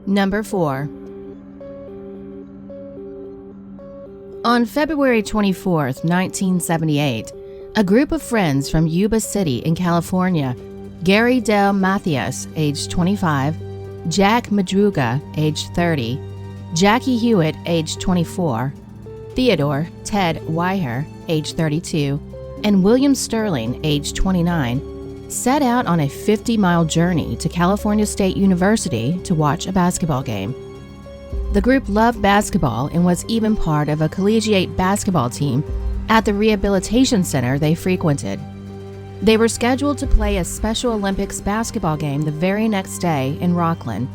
Number 4. On February 24, 1978, a group of friends from Yuba City in California, Gary Dale Mathias, age 25, Jack Madruga, age 30, Jackie Hewitt, age 24, Theodore Ted Weiher, age 32, and William Sterling, age 29, set out on a 50-mile journey to California State University to watch a basketball game. The group loved basketball and was even part of a collegiate basketball team at the rehabilitation center they frequented. They were scheduled to play a Special Olympics basketball game the very next day in Rockland.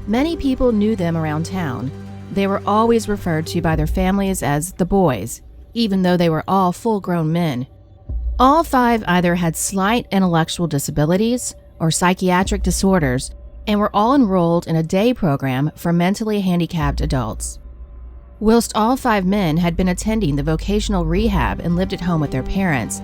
Many people knew them around town. They were always referred to by their families as the boys, even though they were all full-grown men. All 5 either had slight intellectual disabilities or psychiatric disorders and were all enrolled in a day program for mentally handicapped adults. Whilst all 5 men had been attending the vocational rehab and lived at home with their parents,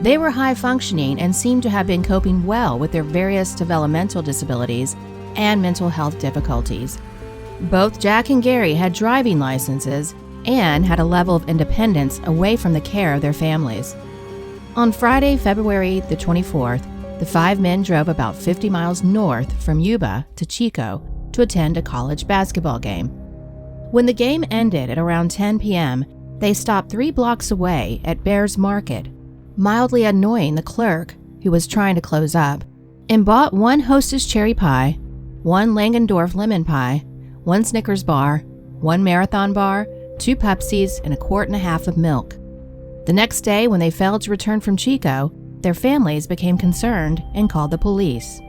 they were high-functioning and seemed to have been coping well with their various developmental disabilities and mental health difficulties. Both Jack and Gary had driving licenses and had a level of independence away from the care of their families. On Friday, February the 24th, the 5 men drove about 50 miles north from Yuba to Chico to attend a college basketball game. When the game ended at around 10 p.m., they stopped 3 blocks away at Bears Market, mildly annoying the clerk, who was trying to close up, and bought 1 Hostess cherry pie, 1 Langendorf lemon pie, 1 Snickers bar, 1 Marathon bar, 2 Pepsis, and a quart and a half of milk. The next day, when they failed to return from Chico, their families became concerned and called the police.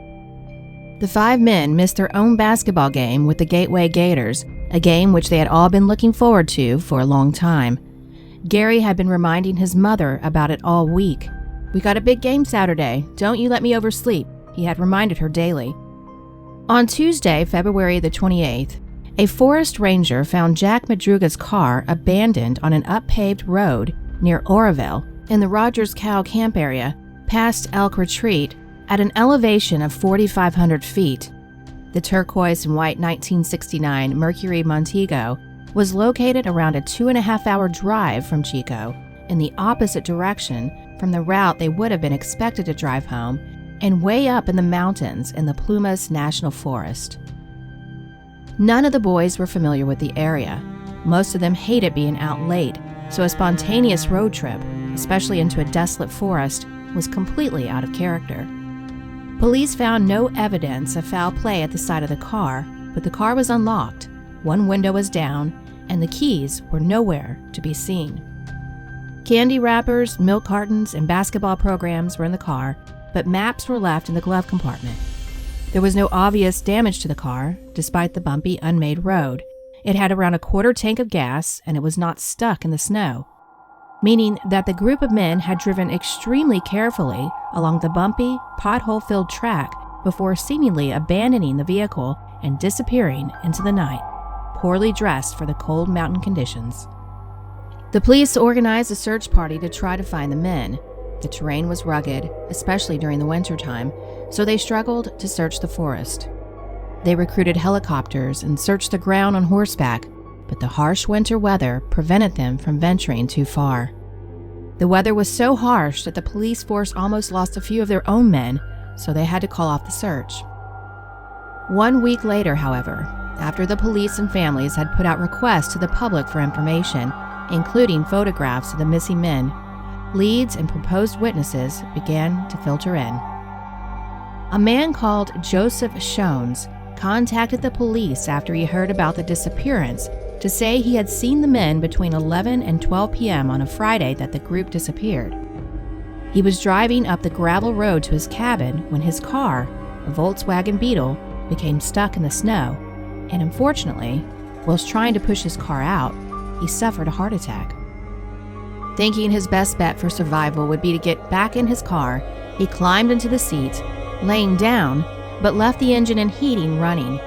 The 5 men missed their own basketball game with the Gateway Gators, a game which they had all been looking forward to for a long time. Gary had been reminding his mother about it all week. "We got a big game Saturday. Don't you let me oversleep," he had reminded her daily. On Tuesday, February the 28th, a forest ranger found Jack Madruga's car abandoned on an unpaved road near Oroville in the Rogers Cow Camp area, past Elk Retreat, at an elevation of 4,500 feet. The turquoise and white 1969 Mercury Montego was located around a 2.5-hour drive from Chico, in the opposite direction from the route they would have been expected to drive home, and way up in the mountains in the Plumas National Forest. None of the boys were familiar with the area. Most of them hated being out late, so a spontaneous road trip, especially into a desolate forest, was completely out of character. Police found no evidence of foul play at the side of the car, but the car was unlocked, 1 window was down, and the keys were nowhere to be seen. Candy wrappers, milk cartons, and basketball programs were in the car, but maps were left in the glove compartment. There was no obvious damage to the car, despite the bumpy, unmade road. It had around a quarter tank of gas, and it was not stuck in the snow, meaning that the group of men had driven extremely carefully along the bumpy, pothole-filled track before seemingly abandoning the vehicle and disappearing into the night, poorly dressed for the cold mountain conditions. The police organized a search party to try to find the men. The terrain was rugged, especially during the wintertime, so they struggled to search the forest. They recruited helicopters and searched the ground on horseback, but the harsh winter weather prevented them from venturing too far. The weather was so harsh that the police force almost lost a few of their own men, so they had to call off the search. 1 week later, however, after the police and families had put out requests to the public for information, including photographs of the missing men, leads and proposed witnesses began to filter in. A man called Joseph Shones contacted the police after he heard about the disappearance to say he had seen the men between 11 and 12 p.m. on a Friday that the group disappeared. He was driving up the gravel road to his cabin when his car, a Volkswagen Beetle, became stuck in the snow, and unfortunately, whilst trying to push his car out, he suffered a heart attack. Thinking his best bet for survival would be to get back in his car, he climbed into the seat, laying down, but left the engine and heating running.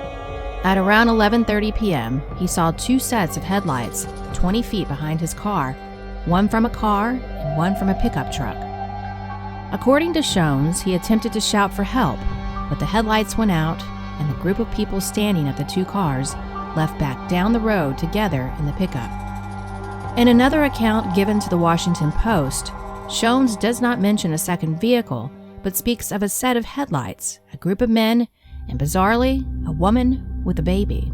At around 11:30 p.m., he saw 2 sets of headlights 20 feet behind his car, one from a car and one from a pickup truck. According to Shones, he attempted to shout for help, but the headlights went out and the group of people standing at the two cars left back down the road together in the pickup. In another account given to the Washington Post, Shones does not mention a second vehicle, but speaks of a set of headlights, a group of men, and bizarrely, a woman with a baby.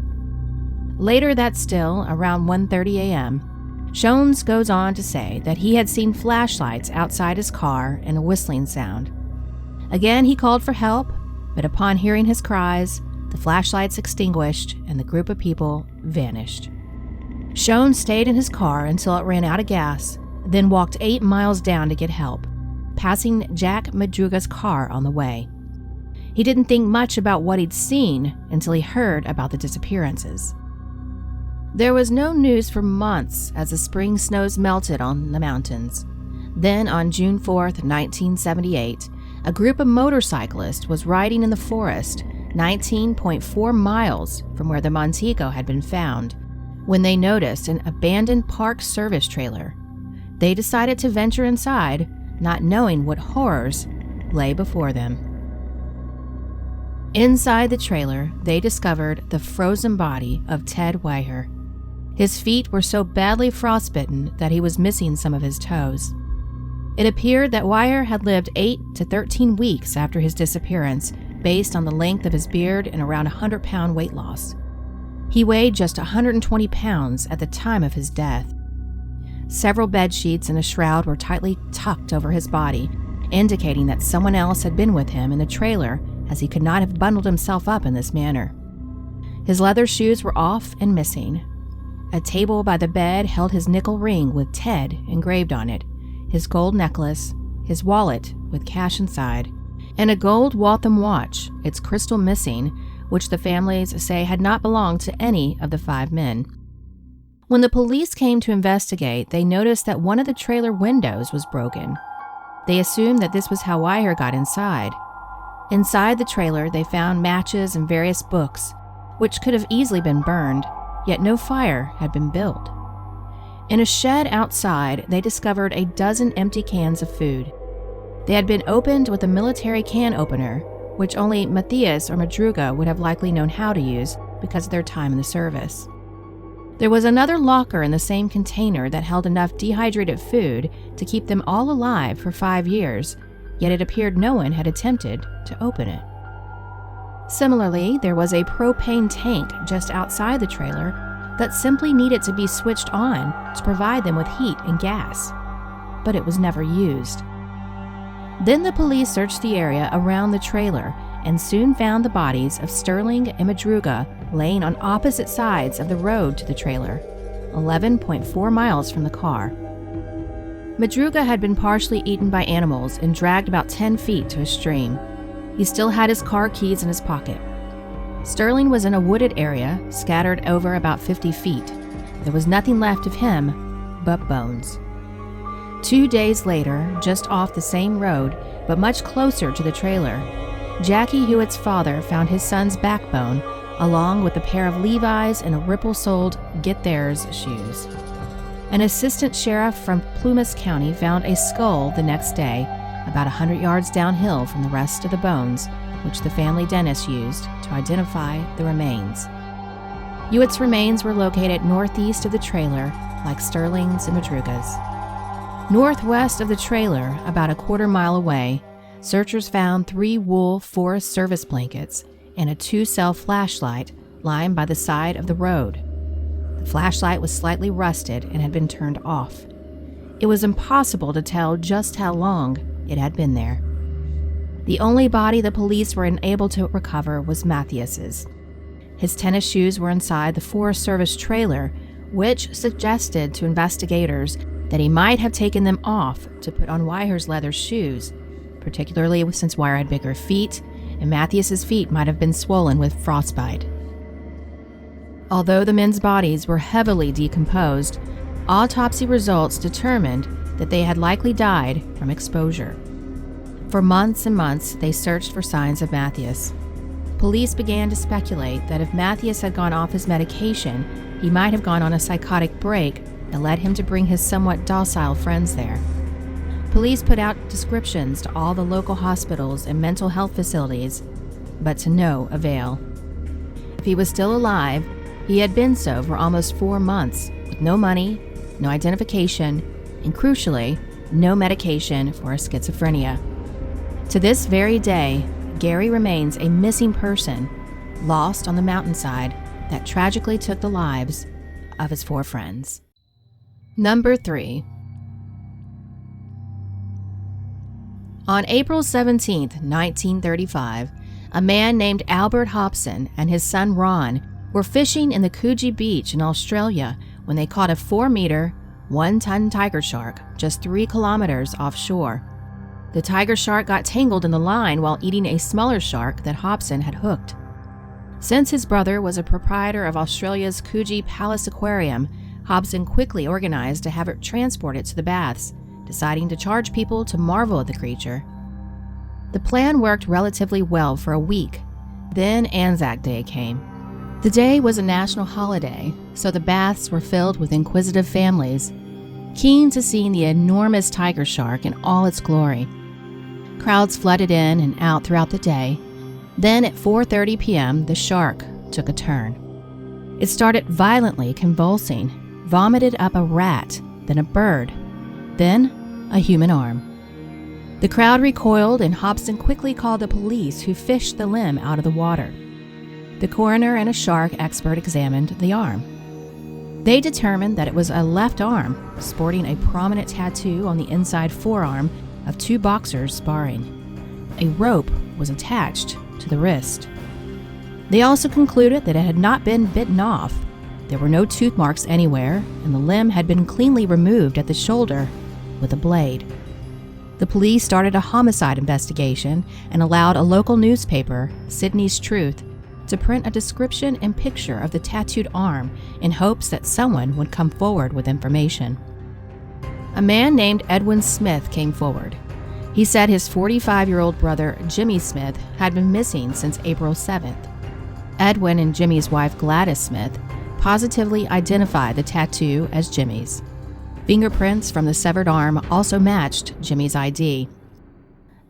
Later that still, around 1:30 a.m., Shones goes on to say that he had seen flashlights outside his car and a whistling sound. Again, he called for help, but upon hearing his cries, the flashlights extinguished and the group of people vanished. Shones stayed in his car until it ran out of gas, then walked 8 miles down to get help, passing Jack Madruga's car on the way. He didn't think much about what he'd seen until he heard about the disappearances. There was no news for months as the spring snows melted on the mountains. Then, on June 4th, 1978, a group of motorcyclists was riding in the forest 19.4 miles from where the Montego had been found when they noticed an abandoned park service trailer. They decided to venture inside, not knowing what horrors lay before them. Inside the trailer, they discovered the frozen body of Ted Weiher. His feet were so badly frostbitten that he was missing some of his toes. It appeared that Weiher had lived 8 to 13 weeks after his disappearance, based on the length of his beard and around 100-pound weight loss. He weighed just 120 pounds at the time of his death. Several bed sheets and a shroud were tightly tucked over his body, indicating that someone else had been with him in the trailer, as he could not have bundled himself up in this manner. His leather shoes were off and missing. A table by the bed held his nickel ring with Ted engraved on it, his gold necklace, his wallet with cash inside, and a gold Waltham watch, its crystal missing, which the families say had not belonged to any of the 5 men. When the police came to investigate, they noticed that one of the trailer windows was broken. They assumed that this was how Weiher got inside. Inside the trailer, they found matches and various books, which could have easily been burned, yet no fire had been built. In a shed outside, they discovered a dozen empty cans of food. They had been opened with a military can opener, which only Matthias or Madruga would have likely known how to use because of their time in the service. There was another locker in the same container that held enough dehydrated food to keep them all alive for 5 years, yet it appeared no one had attempted to open it. Similarly, there was a propane tank just outside the trailer that simply needed to be switched on to provide them with heat and gas, but it was never used. Then the police searched the area around the trailer and soon found the bodies of Sterling and Madruga laying on opposite sides of the road to the trailer, 11.4 miles from the car. Madruga had been partially eaten by animals and dragged about 10 feet to a stream. He still had his car keys in his pocket. Sterling was in a wooded area, scattered over about 50 feet. There was nothing left of him but bones. 2 days later, just off the same road, but much closer to the trailer, Jackie Hewitt's father found his son's backbone, along with a pair of Levi's and a Ripple-soled Get Theirs shoes. An assistant sheriff from Plumas County found a skull the next day, about 100 yards downhill from the rest of the bones, which the family dentist used to identify the remains. Hewitt's remains were located northeast of the trailer, like Sterling's and Madruga's. Northwest of the trailer, about a quarter-mile away, searchers found 3 wool Forest Service blankets and a 2-cell flashlight lying by the side of the road. The flashlight was slightly rusted and had been turned off. It was impossible to tell just how long it had been there. The only body the police were unable to recover was Matthias's. His tennis shoes were inside the Forest Service trailer, which suggested to investigators that he might have taken them off to put on Weiher's leather shoes, particularly since Weiher had bigger feet, and Matthias's feet might have been swollen with frostbite. Although the men's bodies were heavily decomposed, autopsy results determined that they had likely died from exposure. For months and months, they searched for signs of Matthias. Police began to speculate that if Matthias had gone off his medication, he might have gone on a psychotic break that led him to bring his somewhat docile friends there. Police put out descriptions to all the local hospitals and mental health facilities, but to no avail. he was still alive, he had been so for almost 4 months, with no money, no identification, and crucially, no medication for his schizophrenia. To this very day, Gary remains a missing person, lost on the mountainside that tragically took the lives of his 4 friends. Number 3. On April 17, 1935, a man named Albert Hobson and his son Ron were fishing in the Coogee Beach in Australia when they caught a 4-meter, 1-ton tiger shark just 3 kilometers offshore. The tiger shark got tangled in the line while eating a smaller shark that Hobson had hooked. Since his brother was a proprietor of Australia's Coogee Palace Aquarium, Hobson quickly organized to have it transported to the baths, deciding to charge people to marvel at the creature. The plan worked relatively well for a week. Then Anzac Day came. The day was a national holiday, so the baths were filled with inquisitive families, keen to see the enormous tiger shark in all its glory. Crowds flooded in and out throughout the day. Then at 4:30 p.m., the shark took a turn. It started violently convulsing, vomited up a rat, then a bird, then a human arm. The crowd recoiled, and Hobson quickly called the police, who fished the limb out of the water. The coroner and a shark expert examined the arm. They determined that it was a left arm, sporting a prominent tattoo on the inside forearm of 2 boxers sparring. A rope was attached to the wrist. They also concluded that it had not been bitten off. There were no tooth marks anywhere, and the limb had been cleanly removed at the shoulder with a blade. The police started a homicide investigation and allowed a local newspaper, Sydney's Truth, to print a description and picture of the tattooed arm in hopes that someone would come forward with information. A man named Edwin Smith came forward. He said his 45-year-old brother, Jimmy Smith, had been missing since April 7th. Edwin and Jimmy's wife, Gladys Smith, positively identified the tattoo as Jimmy's. Fingerprints from the severed arm also matched Jimmy's ID.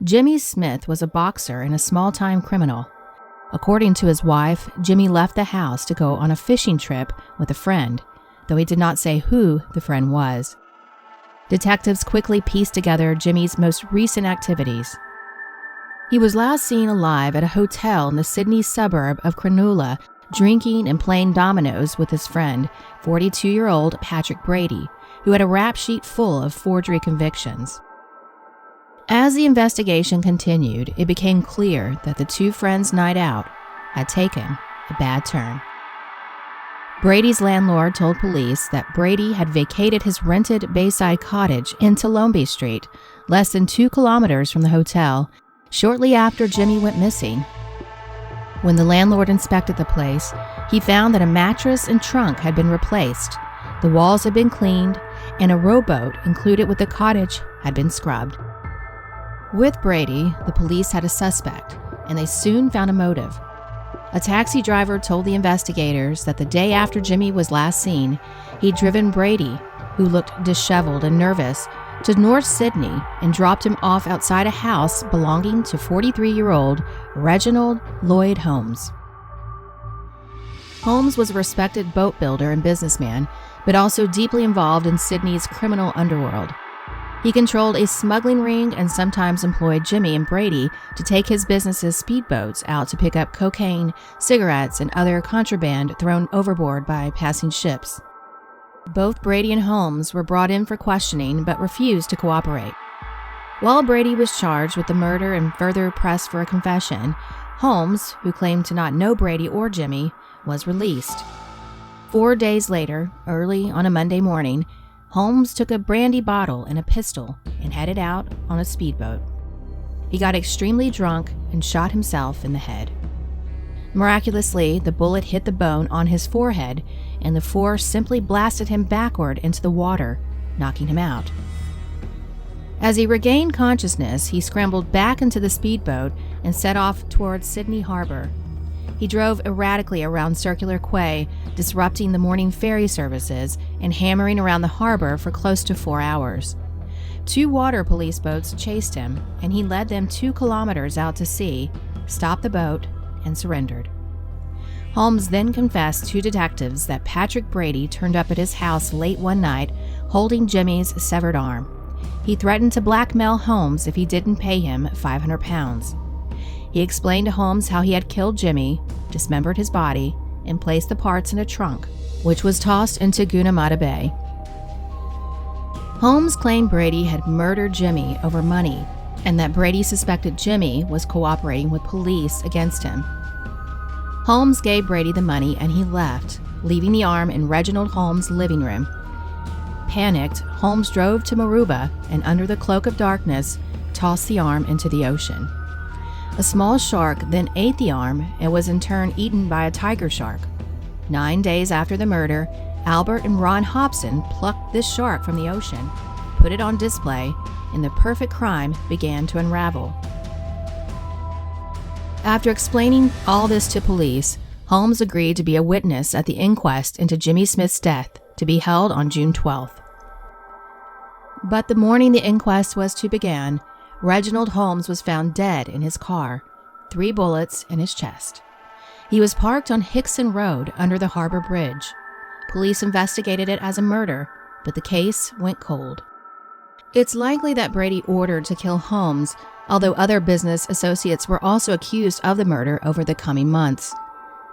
Jimmy Smith was a boxer and a small-time criminal. According to his wife, Jimmy left the house to go on a fishing trip with a friend, though he did not say who the friend was. Detectives quickly pieced together Jimmy's most recent activities. He was last seen alive at a hotel in the Sydney suburb of Cronulla, drinking and playing dominoes with his friend, 42-year-old Patrick Brady, who had a rap sheet full of forgery convictions. As the investigation continued, it became clear that the 2 friends' night out had taken a bad turn. Brady's landlord told police that Brady had vacated his rented Bayside cottage in Tolombe Street, less than 2 kilometers from the hotel, shortly after Jimmy went missing. When the landlord inspected the place, he found that a mattress and trunk had been replaced, the walls had been cleaned, and a rowboat included with the cottage had been scrubbed. With Brady, the police had a suspect, and they soon found a motive. A taxi driver told the investigators that the day after Jimmy was last seen, he'd driven Brady, who looked disheveled and nervous, to North Sydney and dropped him off outside a house belonging to 43-year-old Reginald Lloyd Holmes. Holmes was a respected boat builder and businessman, but also deeply involved in Sydney's criminal underworld. He controlled a smuggling ring and sometimes employed Jimmy and Brady to take his business's speedboats out to pick up cocaine, cigarettes, and other contraband thrown overboard by passing ships. Both Brady and Holmes were brought in for questioning but refused to cooperate. While Brady was charged with the murder and further pressed for a confession, Holmes, who claimed to not know Brady or Jimmy, was released. 4 days later, early on a Monday morning, Holmes took a brandy bottle and a pistol and headed out on a speedboat. He got extremely drunk and shot himself in the head. Miraculously, the bullet hit the bone on his forehead, and the force simply blasted him backward into the water, knocking him out. As he regained consciousness, he scrambled back into the speedboat and set off towards Sydney Harbor. He drove erratically around Circular Quay, disrupting the morning ferry services and hammering around the harbor for close to 4 hours. 2 water police boats chased him, and he led them 2 kilometers out to sea, stopped the boat, and surrendered. Holmes then confessed to detectives that Patrick Brady turned up at his house late one night holding Jimmy's severed arm. He threatened to blackmail Holmes if he didn't pay him £500. He explained to Holmes how he had killed Jimmy, dismembered his body, and placed the parts in a trunk, which was tossed into Guanamata Bay. Holmes claimed Brady had murdered Jimmy over money, and that Brady suspected Jimmy was cooperating with police against him. Holmes gave Brady the money and he left, leaving the arm in Reginald Holmes' living room. Panicked, Holmes drove to Maruba and, under the cloak of darkness, tossed the arm into the ocean. A small shark then ate the arm and was in turn eaten by a tiger shark. 9 days after the murder, Albert and Ron Hobson plucked this shark from the ocean, put it on display, and the perfect crime began to unravel. After explaining all this to police, Holmes agreed to be a witness at the inquest into Jimmy Smith's death, to be held on June 12th. But the morning the inquest was to begin, Reginald Holmes was found dead in his car, 3 bullets in his chest. He was parked on Hickson Road under the Harbor Bridge. Police investigated it as a murder, but the case went cold. It's likely that Brady ordered to kill Holmes, although other business associates were also accused of the murder over the coming months.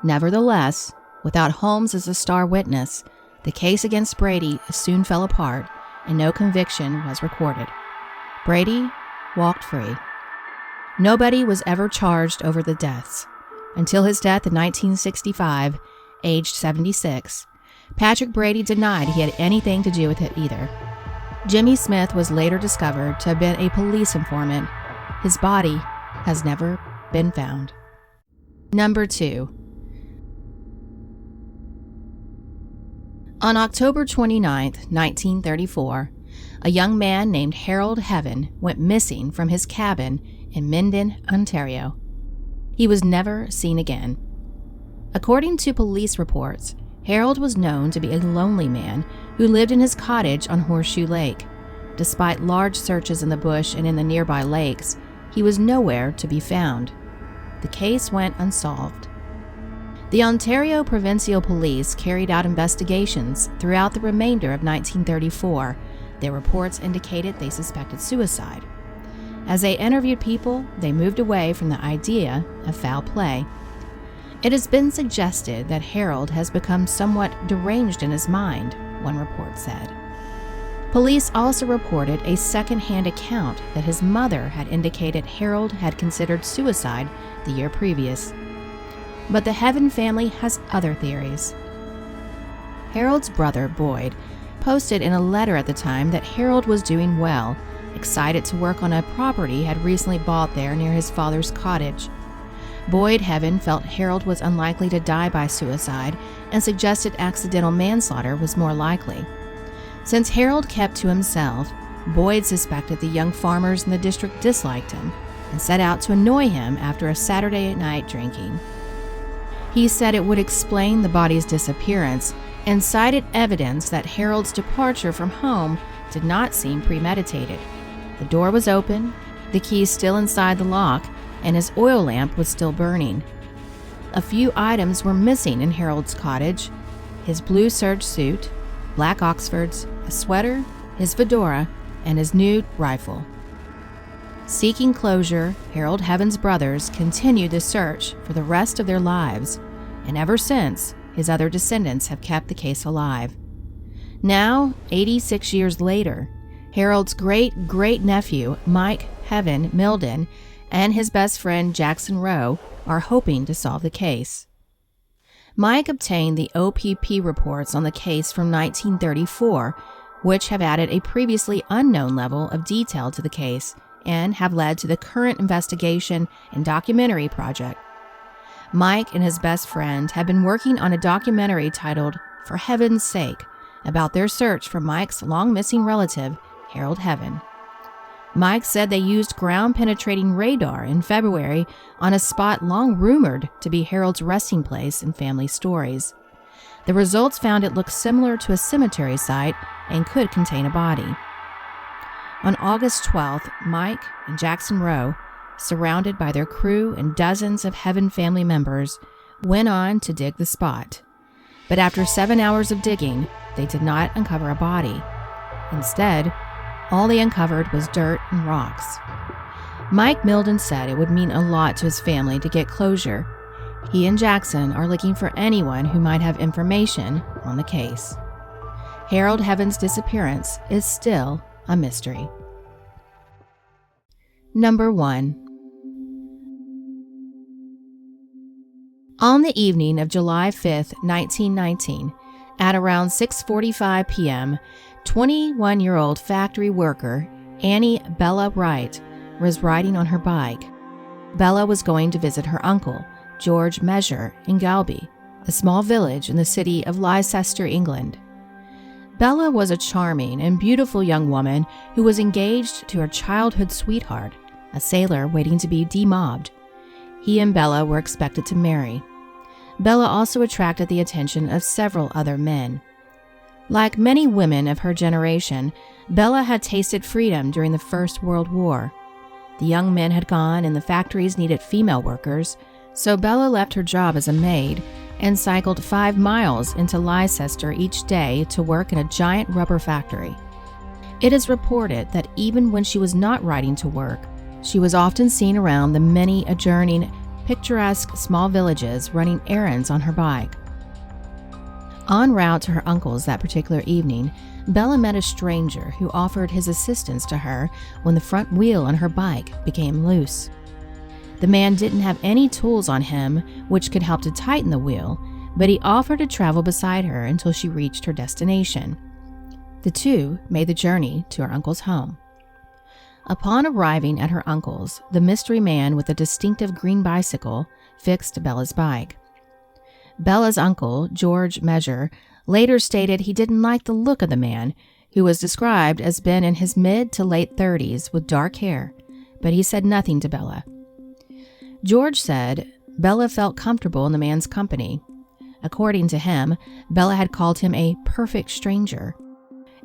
Nevertheless, without Holmes as a star witness, the case against Brady soon fell apart and no conviction was recorded. Brady walked free. Nobody was ever charged over the deaths. Until his death in 1965, aged 76, Patrick Brady denied he had anything to do with it either. Jimmy Smith was later discovered to have been a police informant. His body has never been found. Number 2. On October 29, 1934, a young man named Harold Heaven went missing from his cabin in Minden, Ontario. He was never seen again. According to police reports, Harold was known to be a lonely man who lived in his cottage on Horseshoe Lake. Despite large searches in the bush and in the nearby lakes, he was nowhere to be found. The case went unsolved. The Ontario Provincial Police carried out investigations throughout the remainder of 1934. Their reports indicated they suspected suicide. As they interviewed people, they moved away from the idea of foul play. It has been suggested that Harold has become somewhat deranged in his mind, one report said. Police also reported a second-hand account that his mother had indicated Harold had considered suicide the year previous. But the Heaven family has other theories. Harold's brother, Boyd, posted in a letter at the time that Harold was doing well, excited to work on a property he had recently bought there near his father's cottage. Boyd Heaven felt Harold was unlikely to die by suicide and suggested accidental manslaughter was more likely. Since Harold kept to himself, Boyd suspected the young farmers in the district disliked him and set out to annoy him after a Saturday night drinking. He said it would explain the body's disappearance and cited evidence that Harold's departure from home did not seem premeditated. The door was open, the key still inside the lock, and his oil lamp was still burning. A few items were missing in Harold's cottage: his blue serge suit, black Oxfords, a sweater, his fedora, and his new rifle. Seeking closure, Harold Heaven's brothers continued the search for the rest of their lives, and ever since, his other descendants have kept the case alive. Now, 86 years later, Harold's great-great-nephew, Mike Heaven Milden, and his best friend Jackson Rowe are hoping to solve the case. Mike obtained the OPP reports on the case from 1934, which have added a previously unknown level of detail to the case and have led to the current investigation and documentary project. Mike and his best friend have been working on a documentary titled For Heaven's Sake, about their search for Mike's long-missing relative, Harold Heaven. Mike said they used ground-penetrating radar in February on a spot long rumored to be Harold's resting place in family stories. The results found it looked similar to a cemetery site and could contain a body. On August 12th, Mike and Jackson Rowe, surrounded by their crew and dozens of Heaven family members, went on to dig the spot. But after 7 hours of digging, they did not uncover a body. Instead, all they uncovered was dirt and rocks. Mike Milden said it would mean a lot to his family to get closure. He and Jackson are looking for anyone who might have information on the case. Harold Heaven's disappearance is still a mystery. Number 1. On the evening of July 5, 1919, at around 6:45 p.m., 21-year-old factory worker Annie Bella Wright was riding on her bike. Bella was going to visit her uncle, George Measure, in Galby, a small village in the city of Leicester, England. Bella was a charming and beautiful young woman who was engaged to her childhood sweetheart, a sailor waiting to be demobbed. He and Bella were expected to marry. Bella also attracted the attention of several other men. Like many women of her generation, Bella had tasted freedom during the First World War. The young men had gone and the factories needed female workers, so Bella left her job as a maid and cycled 5 miles into Leicester each day to work in a giant rubber factory. It is reported that even when she was not riding to work, she was often seen around the many adjoining, picturesque small villages running errands on her bike. En route to her uncle's that particular evening, Bella met a stranger who offered his assistance to her when the front wheel on her bike became loose. The man didn't have any tools on him which could help to tighten the wheel, but he offered to travel beside her until she reached her destination. The two made the journey to her uncle's home. Upon arriving at her uncle's, the mystery man with a distinctive green bicycle fixed Bella's bike. Bella's uncle, George Measure, later stated he didn't like the look of the man, who was described as being in his mid to late 30s with dark hair, but he said nothing to Bella. George said Bella felt comfortable in the man's company. According to him, Bella had called him a perfect stranger.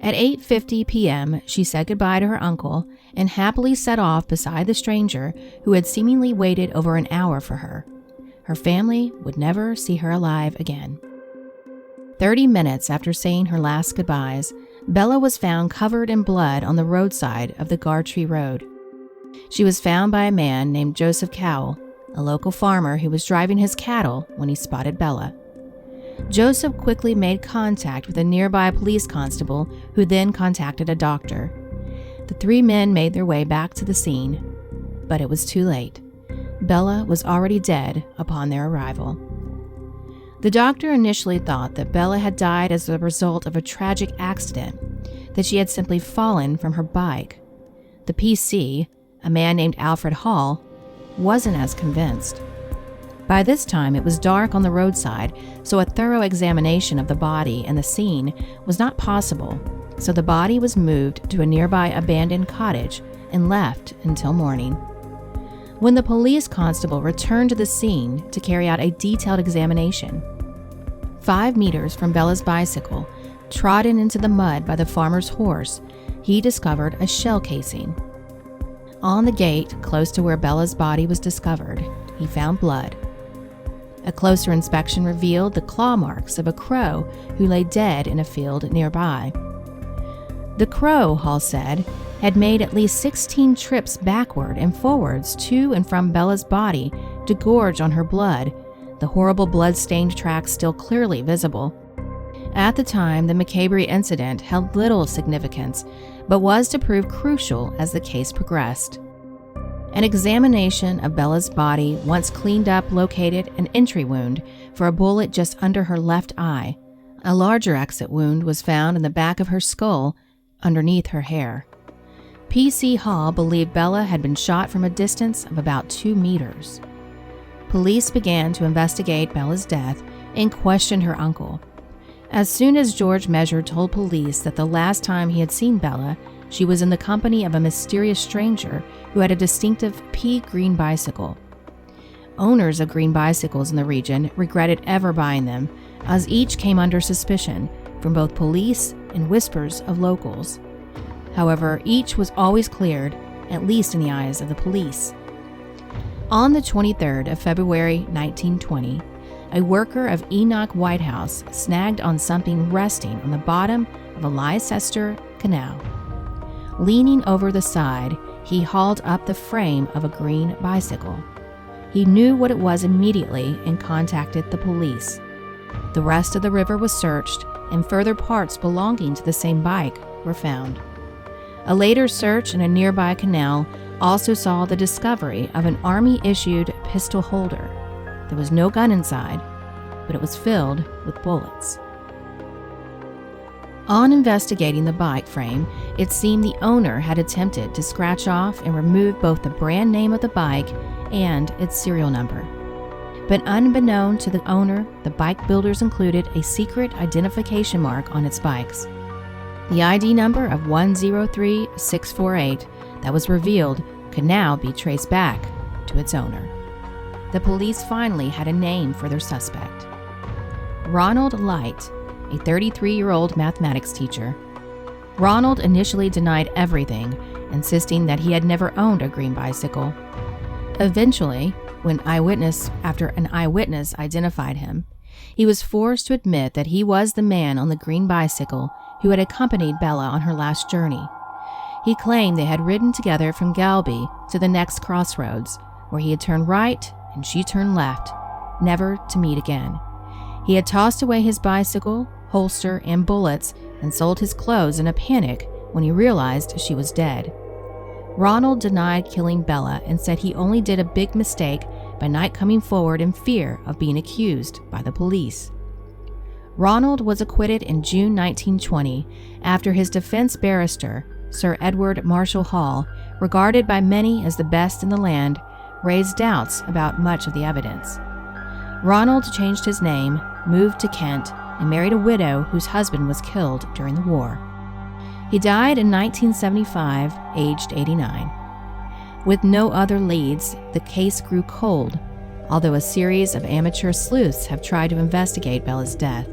At 8:50 p.m., she said goodbye to her uncle and happily set off beside the stranger who had seemingly waited over an hour for her. Her family would never see her alive again. 30 minutes after saying her last goodbyes, Bella was found covered in blood on the roadside of the Gartree Road. She was found by a man named Joseph Cowell, a local farmer who was driving his cattle when he spotted Bella. Joseph quickly made contact with a nearby police constable who then contacted a doctor. The 3 men made their way back to the scene, but it was too late. Bella was already dead upon their arrival. The doctor initially thought that Bella had died as a result of a tragic accident, that she had simply fallen from her bike. The PC, a man named Alfred Hall, wasn't as convinced. By this time, it was dark on the roadside, so a thorough examination of the body and the scene was not possible, so the body was moved to a nearby abandoned cottage and left until morning. When the police constable returned to the scene to carry out a detailed examination, 5 meters from Bella's bicycle, trodden into the mud by the farmer's horse, he discovered a shell casing. On the gate, close to where Bella's body was discovered, he found blood. A closer inspection revealed the claw marks of a crow who lay dead in a field nearby. The crow, Hall said, had made at least 16 trips backward and forwards to and from Bella's body to gorge on her blood, the horrible blood-stained tracks still clearly visible. At the time, the macabre incident held little significance, but was to prove crucial as the case progressed. An examination of Bella's body, once cleaned up, located an entry wound for a bullet just under her left eye. A larger exit wound was found in the back of her skull, underneath her hair. P.C. Hall believed Bella had been shot from a distance of about 2 meters. Police began to investigate Bella's death and questioned her uncle. As soon as George Measure told police that the last time he had seen Bella, she was in the company of a mysterious stranger who had a distinctive pea green bicycle. Owners of green bicycles in the region regretted ever buying them, as each came under suspicion from both police and whispers of locals. However, each was always cleared, at least in the eyes of the police. On the 23rd of February 1920, a worker of Enoch Whitehouse snagged on something resting on the bottom of a Leicester Canal. Leaning over the side, he hauled up the frame of a green bicycle. He knew what it was immediately and contacted the police. The rest of the river was searched, and further parts belonging to the same bike were found. A later search in a nearby canal also saw the discovery of an Army-issued pistol holder. There was no gun inside, but it was filled with bullets. On investigating the bike frame, it seemed the owner had attempted to scratch off and remove both the brand name of the bike and its serial number. But unbeknown to the owner, the bike builders included a secret identification mark on its bikes. The ID number of 103648 that was revealed could now be traced back to its owner. The police finally had a name for their suspect. Ronald Wright, a 33-year-old mathematics teacher. Ronald initially denied everything, insisting that he had never owned a green bicycle. Eventually, after an eyewitness identified him, he was forced to admit that he was the man on the green bicycle who had accompanied Bella on her last journey. He claimed they had ridden together from Galby to the next crossroads, where he had turned right and she turned left, never to meet again. He had tossed away his bicycle, holster, and bullets and sold his clothes in a panic when he realized she was dead. Ronald denied killing Bella and said he only did a big mistake by not coming forward in fear of being accused by the police. Ronald was acquitted in June 1920 after his defense barrister, Sir Edward Marshall Hall, regarded by many as the best in the land, raised doubts about much of the evidence. Ronald changed his name, moved to Kent, and married a widow whose husband was killed during the war. He died in 1975, aged 89. With no other leads, the case grew cold, although a series of amateur sleuths have tried to investigate Bella's death.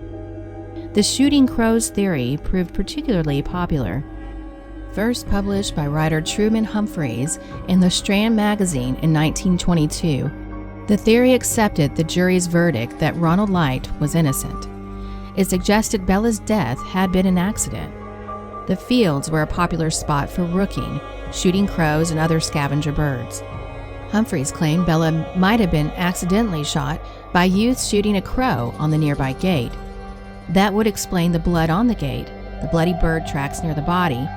The shooting crows theory proved particularly popular. First published by writer Truman Humphreys in the Strand magazine in 1922, the theory accepted the jury's verdict that Ronald Wright was innocent. It suggested Bella's death had been an accident. The fields were a popular spot for rooking, shooting crows and other scavenger birds. Humphreys claimed Bella might have been accidentally shot by youths shooting a crow on the nearby gate. That would explain the blood on the gate, the bloody bird tracks near the body,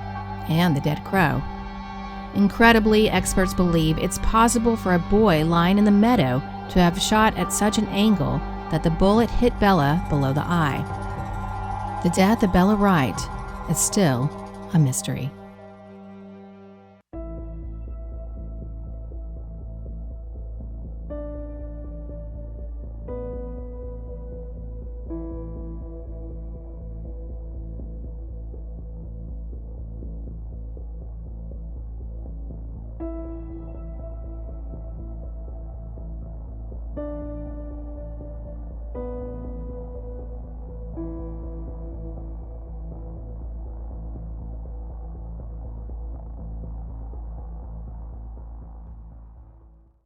and the dead crow. Incredibly, experts believe it's possible for a boy lying in the meadow to have shot at such an angle that the bullet hit Bella below the eye. The death of Bella Wright is still a mystery.